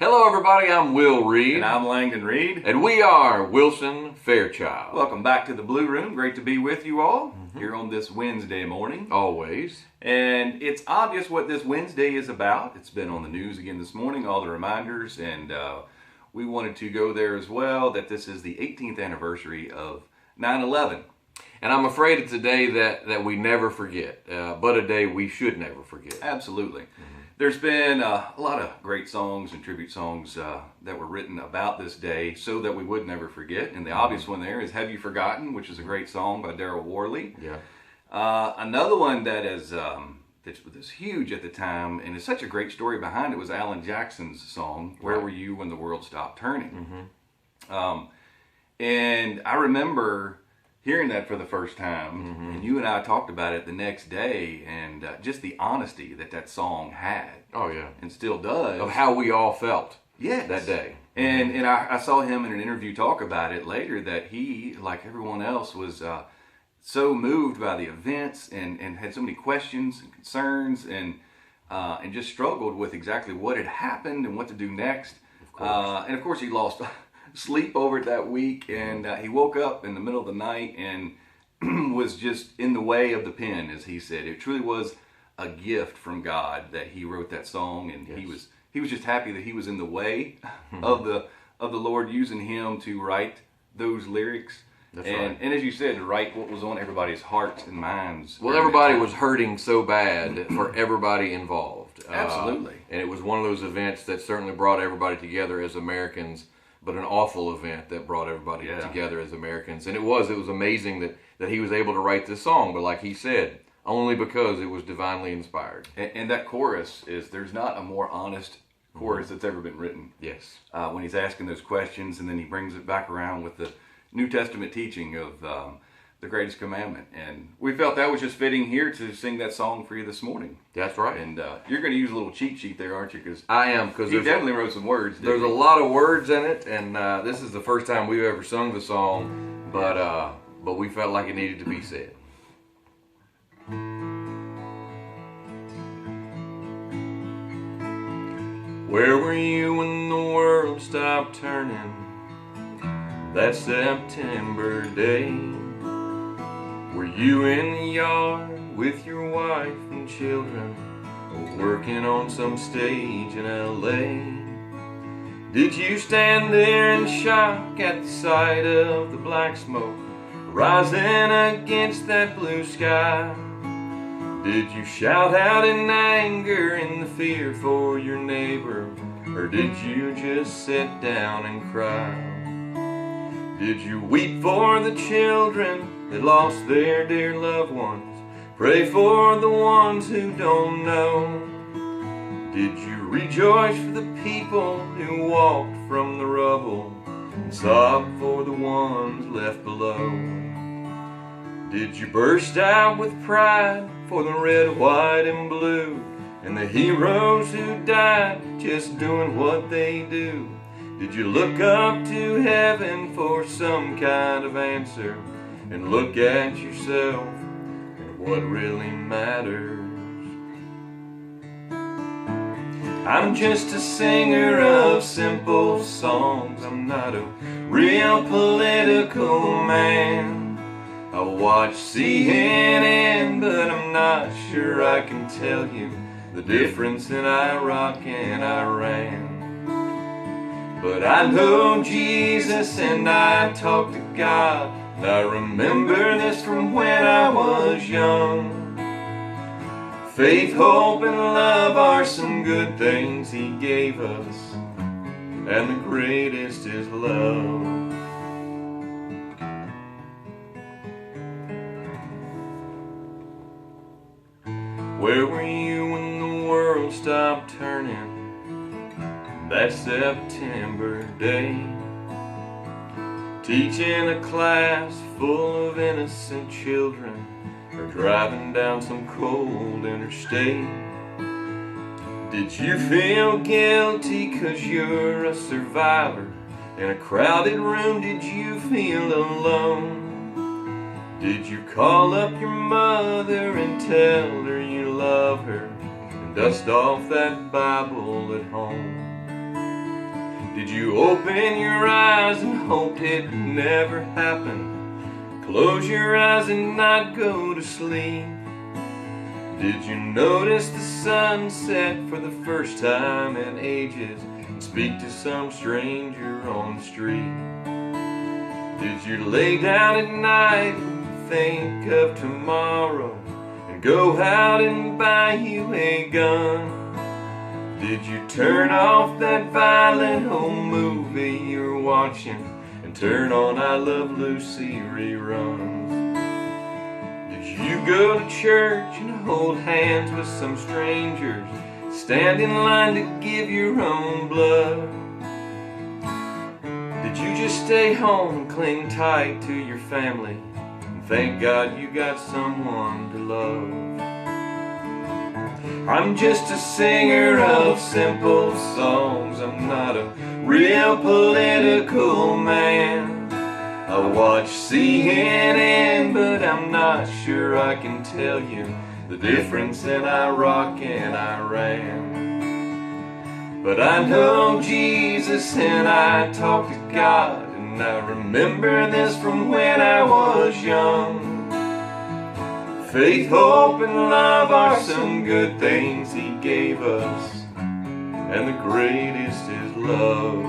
Hello everybody, I'm Will Reed. And I'm Langdon Reed. And we are Wilson Fairchild. Welcome back to the Blue Room. Great to be with you all here on this Wednesday morning. Always. And it's obvious what this Wednesday is about. It's been on the news again this morning, all the reminders, and we wanted to go there as well, that this is the 18th anniversary of 9/11. And I'm afraid it's a day that we never forget, but a day we should never forget. Absolutely. There's been a lot of great songs and tribute songs that were written about this day so that we would never forget. And the obvious one there is Have You Forgotten, which is a great song by Daryl Worley. Yeah. Another one that was huge at the time, and it's such a great story behind it, was Alan Jackson's song, Where Were You When the World Stopped Turning? And I remember hearing that for the first time, and you and I talked about it the next day, and just the honesty that song had. Oh, yeah. And still does. Of how we all felt that day. And I saw him in an interview talk about it later, that he, like everyone else, was so moved by the events and had so many questions and concerns and just struggled with exactly what had happened and what to do next. And of course he lost sleep over it that week, and he woke up in the middle of the night and was just in the way of the pen, as he said. It truly was a gift from God that he wrote that song, and he was just happy that he was in the way of the Lord using him to write those lyrics. That's right. And as you said, to write what was on everybody's hearts and minds. Well, everybody was hurting so bad for everybody involved. Absolutely. And it was one of those events that certainly brought everybody together as Americans, but an awful event that brought everybody together as Americans. And it was amazing that he was able to write this song, but like he said, only because it was divinely inspired. And that chorus there's not a more honest chorus that's ever been written. Yes. When he's asking those questions, and then he brings it back around with the New Testament teaching of the greatest commandment. And we felt that was just fitting here to sing that song for you this morning. That's right. And you're going to use a little cheat sheet there, aren't you? Because I am, because he definitely wrote some words. There's a lot of words in it, and this is the first time we've ever sung the song, but we felt like it needed to be said. Where were you when the world stopped turning that September day? Were you in the yard with your wife and children, or working on some stage in LA? Did you stand there in shock at the sight of the black smoke rising against that blue sky? Did you shout out in anger in the fear for your neighbor, or did you just sit down and cry? Did you weep for the children that lost their dear loved ones? Pray for the ones who don't know? Did you rejoice for the people who walked from the rubble and sob for the ones left below? Did you burst out with pride for the red, white, and blue, and the heroes who died just doing what they do? Did you look up to heaven for some kind of answer, and look at yourself and what really matters? I'm just a singer of simple songs. I'm not a real political man. I watch CNN, but I'm not sure I can tell you the difference in Iraq and Iran. But I know Jesus and I talk to God, and I remember this from when I was young. Faith, hope, and love are some good things He gave us, and the greatest is love. Where were you when the world stopped turning that September day? Teaching a class full of innocent children, or driving down some cold interstate? Did you feel guilty 'cause you're a survivor in a crowded room? Did you feel alone? Did you call up your mother and tell her you love her, and dust off that Bible at home? Did you open your eyes and hoped it never happened? Close your eyes and not go to sleep. Did you notice the sunset for the first time in ages and speak to some stranger on the street? Did you lay down at night and think of tomorrow and go out and buy you a gun? Did you turn off that violent old movie you're watching and turn on I Love Lucy reruns? Did you go to church and hold hands with some strangers, stand in line to give your own blood? Did you just stay home and cling tight to your family and thank God you got someone to love? I'm just a singer of simple songs. I'm not a real political man. I watch CNN, but I'm not sure I can tell you the difference in Iraq and Iran. But I know Jesus and I talk to God, and I remember this from when I was young. Faith, hope, and love are some good things He gave us, and the greatest is love.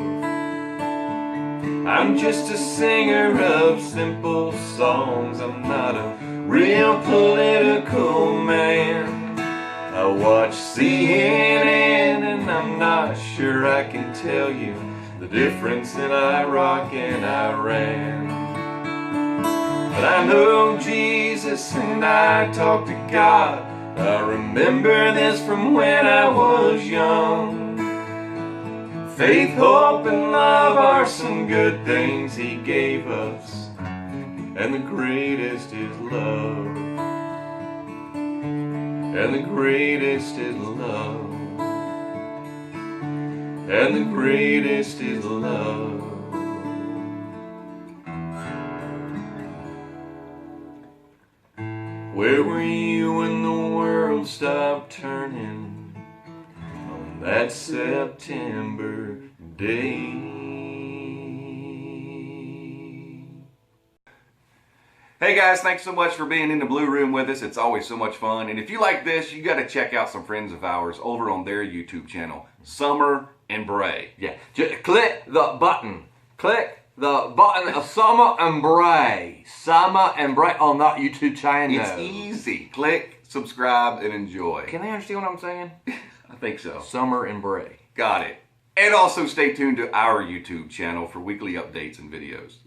I'm just a singer of simple songs. I'm not a real political man. I watch CNN and I'm not sure I can tell you the difference in Iraq and Iran. But I know Jesus and I talk to God. I remember this from when I was young. Faith, hope, and love are some good things He gave us, and the greatest is love. And the greatest is love. And the greatest is love. Where were you when the world stopped turning on that September day? Hey guys, thanks so much for being in the Blue Room with us. It's always so much fun. And if you like this, you got to check out some friends of ours over on their YouTube channel, Summer and Bray. Yeah, just click the button. Click the button of Summer and Bray. Summer and Bray on that YouTube channel. It's easy. Click, subscribe, and enjoy. Can they understand what I'm saying? I think so. Summer and Bray. Got it. And also stay tuned to our YouTube channel for weekly updates and videos.